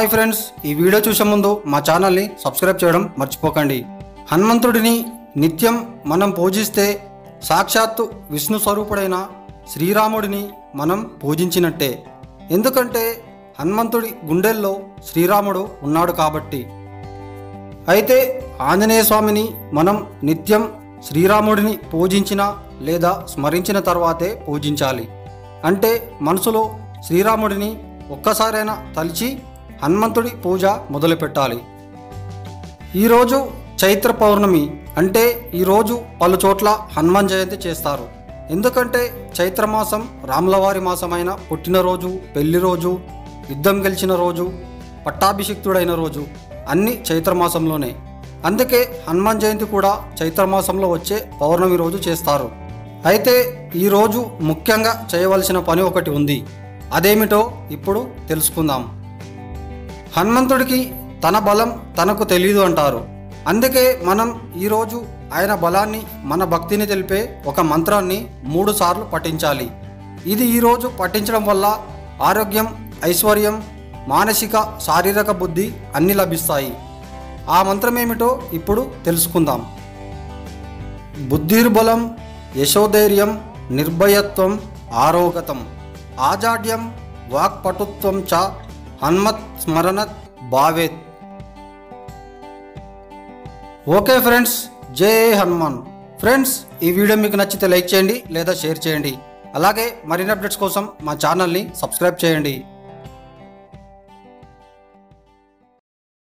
Hi friends, ఈ video చూసే ముందు మా ఛానల్ని సబ్స్క్రైబ్ చేయడం మర్చిపోకండి. హనుమంతుడిని నిత్యం మనం పూజిస్తే సాక్షాత్తు విష్ణు స్వరూపుడైన శ్రీరాముడిని మనం పూజించినట్టే. ఎందుకంటే హనుమంతుడి గుండెల్లో శ్రీరాముడు ఉన్నాడు కాబట్టి. అయితే ఆంజనేయ స్వామిని మనం నిత్యం శ్రీరాముడిని పూజించిన లేదా స్మరించిన తర్వాతే పూజించాలి. అంటే మనసులో శ్రీరాముడిని ఒక్కసారైనా తలిచి హనుమంతుడి పూజ మొదలుపెట్టాలి. ఈరోజు చైత్ర పౌర్ణమి, అంటే ఈరోజు పలు చోట్ల హనుమాన్ జయంతి చేస్తారు. ఎందుకంటే చైత్రమాసం రాములవారి మాసమైన పుట్టినరోజు, పెళ్లి రోజు, యుద్ధం గెలిచిన రోజు, పట్టాభిషిక్తుడైన రోజు అన్నీ చైత్రమాసంలోనే. అందుకే హనుమాన్ జయంతి కూడా చైత్రమాసంలో వచ్చే పౌర్ణమి రోజు చేస్తారు. అయితే ఈరోజు ముఖ్యంగా చేయవలసిన పని ఒకటి ఉంది. అదేమిటో ఇప్పుడు తెలుసుకుందాం. హనుమంతుడికి తన బలం తనకు తెలియదు అంటారు. అందుకే మనం ఈరోజు ఆయన బలాన్ని, మన భక్తిని తెలిపే ఒక మంత్రాన్ని 3 సార్లు పఠించాలి. ఇది ఈరోజు పఠించడం వల్ల ఆరోగ్యం, ఐశ్వర్యం, మానసిక, శారీరక బుద్ధి అన్నీ లభిస్తాయి. ఆ మంత్రం ఏమిటో ఇప్పుడు తెలుసుకుందాం. బుద్ధిర్బలం, యశోధైర్యం, నిర్భయత్వం, ఆరోగతం, ఆజాడ్యం, వాక్పటుత్వం చ హనుమత్ స్మరణత్ భావేత్. ఓకే ఫ్రెండ్స్, జై హనుమాన్. ఫ్రెండ్స్, ఈ వీడియో మీకు నచ్చితే లైక్ చేయండి లేదా షేర్ చేయండి. అలాగే మరిన్ని అప్డేట్స్ కోసం మా ఛానల్ని సబ్స్క్రైబ్ చేయండి.